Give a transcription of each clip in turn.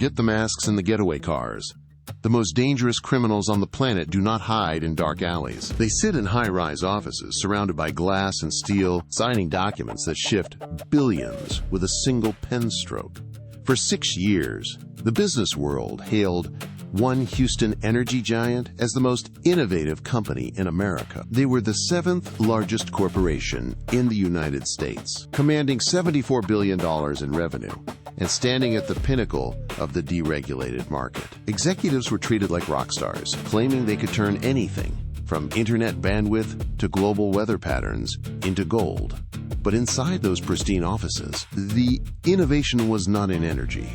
Forget the masks and the getaway cars. The most dangerous criminals on the planet do not hide in dark alleys. They sit in high-rise offices surrounded by glass and steel, signing documents that shift billions with a single pen stroke. For 6 years, the business world hailed one Houston energy giant as the most innovative company in America. They were the 7th largest corporation in the United States, commanding $74 billion in revenue and standing at the pinnacle of the deregulated market. Executives were treated like rock stars, claiming they could turn anything from internet bandwidth to global weather patterns into gold. But inside those pristine offices, the innovation was not in energy.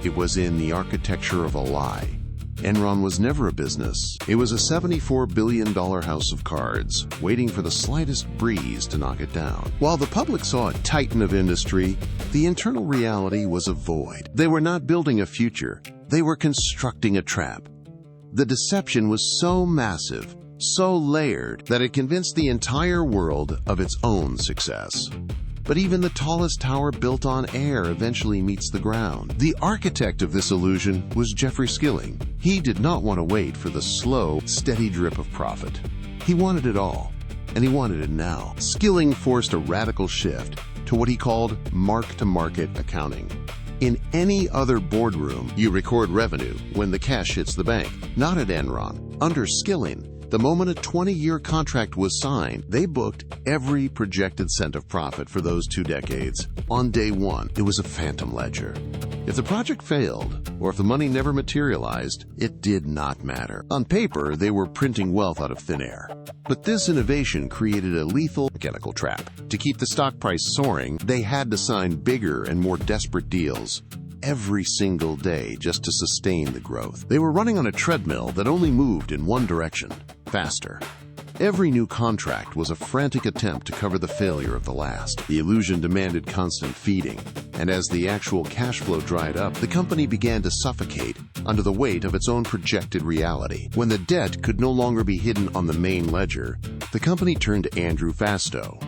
It was in the architecture of a lie. Enron was never a business. It was a $74 billion house of cards, waiting for the slightest breeze to knock it down. While the public saw a titan of industry, the internal reality was a void. They were not building a future. They were constructing a trap. The deception was so massive, so layered, that it convinced the entire world of its own success. But even the tallest tower built on air eventually meets the ground. The architect of this illusion was Jeffrey Skilling. He did not want to wait for the slow, steady drip of profit. He wanted it all, and he wanted it now. Skilling forced a radical shift to what he called mark-to-market accounting. In any other boardroom, you record revenue when the cash hits the bank. Not at Enron. Under Skilling, the moment a 20-year contract was signed, they booked every projected cent of profit for those 2 decades. On day one, it was a phantom ledger. If the project failed, or if the money never materialized, it did not matter. On paper, they were printing wealth out of thin air. But this innovation created a lethal mechanical trap. To keep the stock price soaring, they had to sign bigger and more desperate deals every single day just to sustain the growth. They were running on a treadmill that only moved in one direction: faster. Every new contract was a frantic attempt to cover the failure of the last. The illusion demanded constant feeding, and as the actual cash flow dried up, the company began to suffocate under the weight of its own projected reality. When the debt could no longer be hidden on the main ledger, the company turned to Andrew Fastow.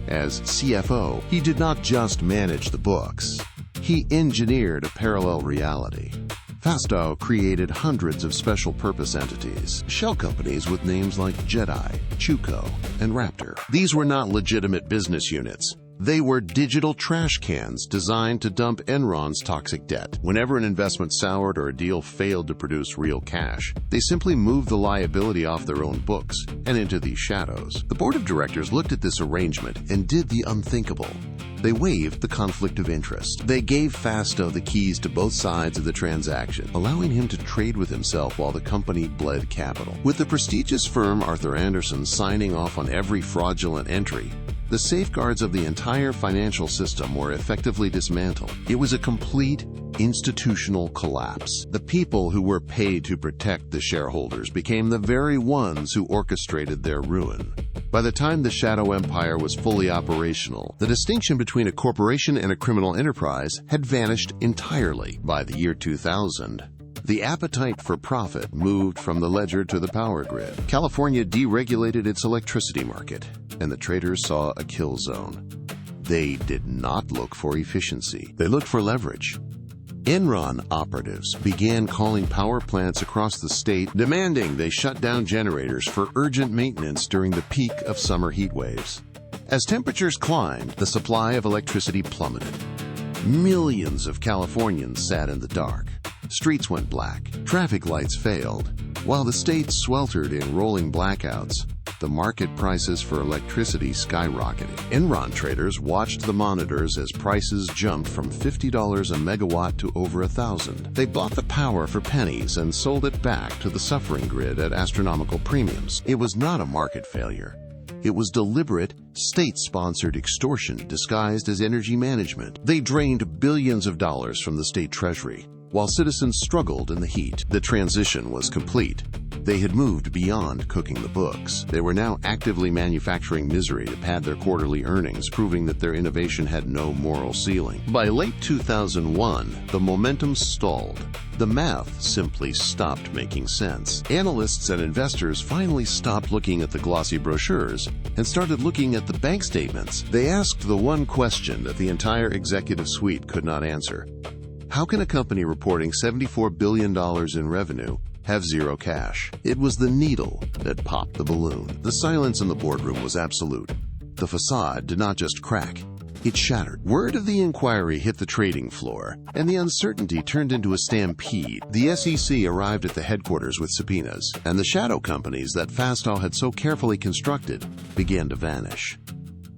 As CFO, he did not just manage the books. He engineered a parallel reality. Fastow created hundreds of special-purpose entities, shell companies with names like Jedi, Chuco, and Raptor. These were not legitimate business units. They were digital trash cans designed to dump Enron's toxic debt. Whenever an investment soured or a deal failed to produce real cash, they simply moved the liability off their own books and into these shadows. The board of directors looked at this arrangement and did the unthinkable. They waived the conflict of interest. They gave Fastow the keys to both sides of the transaction, allowing him to trade with himself while the company bled capital. With the prestigious firm Arthur Andersen signing off on every fraudulent entry, the safeguards of the entire financial system were effectively dismantled. It was a complete institutional collapse. The people who were paid to protect the shareholders became the very ones who orchestrated their ruin. By the time the Shadow Empire was fully operational, the distinction between a corporation and a criminal enterprise had vanished entirely. By the year 2000, the appetite for profit moved from the ledger to the power grid. California deregulated its electricity market, and the traders saw a kill zone. They did not look for efficiency. They looked for leverage. Enron operatives began calling power plants across the state, demanding they shut down generators for urgent maintenance during the peak of summer heat waves. As temperatures climbed, the supply of electricity plummeted. Millions of Californians sat in the dark. Streets went black. Traffic lights failed. While the state sweltered in rolling blackouts, the market prices for electricity skyrocketed. Enron traders watched the monitors as prices jumped from $50 a megawatt to over $1,000. They bought the power for pennies and sold it back to the suffering grid at astronomical premiums. It was not a market failure. It was deliberate, state-sponsored extortion disguised as energy management. They drained billions of dollars from the state treasury, while citizens struggled in the heat. The transition was complete. They had moved beyond cooking the books. They were now actively manufacturing misery to pad their quarterly earnings, proving that their innovation had no moral ceiling. By late 2001, the momentum stalled. The math simply stopped making sense. Analysts and investors finally stopped looking at the glossy brochures and started looking at the bank statements. They asked the one question that the entire executive suite could not answer: How can a company reporting $74 billion in revenue have zero cash? It was the needle that popped the balloon. The silence in the boardroom was absolute. The facade did not just crack, it shattered. Word of the inquiry hit the trading floor, and the uncertainty turned into a stampede. The SEC arrived at the headquarters with subpoenas, and the shadow companies that Fastow had so carefully constructed began to vanish.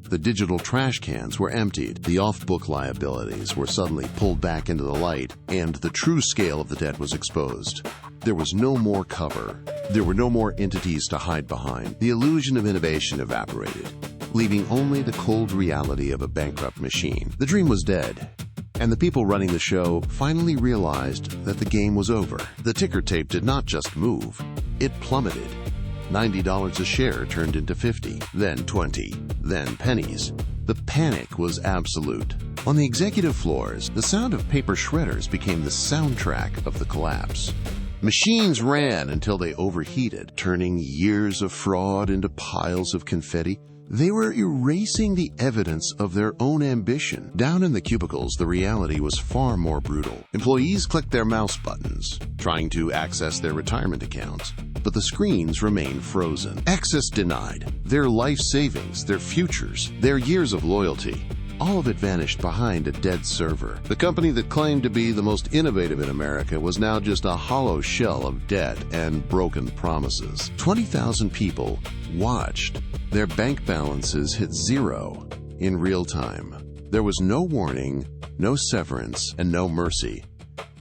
The digital trash cans were emptied, the off-book liabilities were suddenly pulled back into the light, and the true scale of the debt was exposed. There was no more cover. There were no more entities to hide behind. The illusion of innovation evaporated, leaving only the cold reality of a bankrupt machine. The dream was dead, and the people running the show finally realized that the game was over. The ticker tape did not just move, it plummeted. $90 a share turned into 50, then 20, then pennies. The panic was absolute. On the executive floors, the sound of paper shredders became the soundtrack of the collapse. Machines ran until they overheated, turning years of fraud into piles of confetti. They were erasing the evidence of their own ambition. Down in the cubicles, the reality was far more brutal. Employees clicked their mouse buttons, trying to access their retirement accounts, but the screens remained frozen. Access denied. Their life savings, their futures, their years of loyalty, all of it vanished behind a dead server. The company that claimed to be the most innovative in America was now just a hollow shell of debt and broken promises. 20,000 people watched their bank balances hit zero in real time. There was no warning, no severance, and no mercy.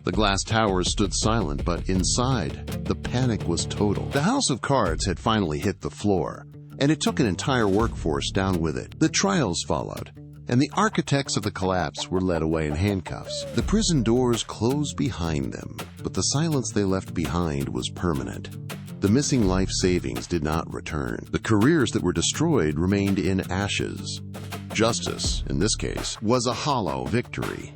The glass towers stood silent, but inside, the panic was total. The house of cards had finally hit the floor, and it took an entire workforce down with it. The trials followed, and the architects of the collapse were led away in handcuffs. The prison doors closed behind them, but the silence they left behind was permanent. The missing life savings did not return. The careers that were destroyed remained in ashes. Justice, in this case, was a hollow victory.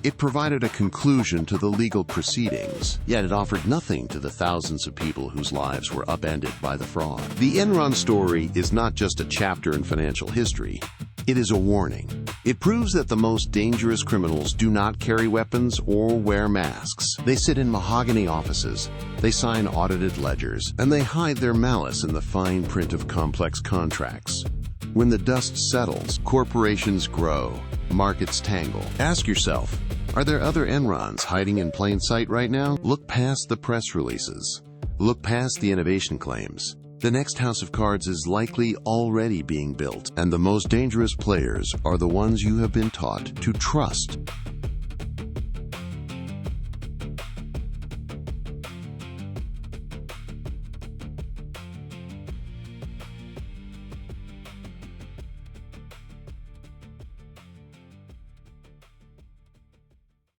It provided a conclusion to the legal proceedings, yet it offered nothing to the thousands of people whose lives were upended by the fraud. The Enron story is not just a chapter in financial history. It is a warning. It proves that the most dangerous criminals do not carry weapons or wear masks. They sit in mahogany offices, they sign audited ledgers, and they hide their malice in the fine print of complex contracts. When the dust settles, corporations grow, markets tangle. Ask yourself, are there other Enrons hiding in plain sight right now? Look past the press releases. Look past the innovation claims. The next house of cards is likely already being built, and the most dangerous players are the ones you have been taught to trust.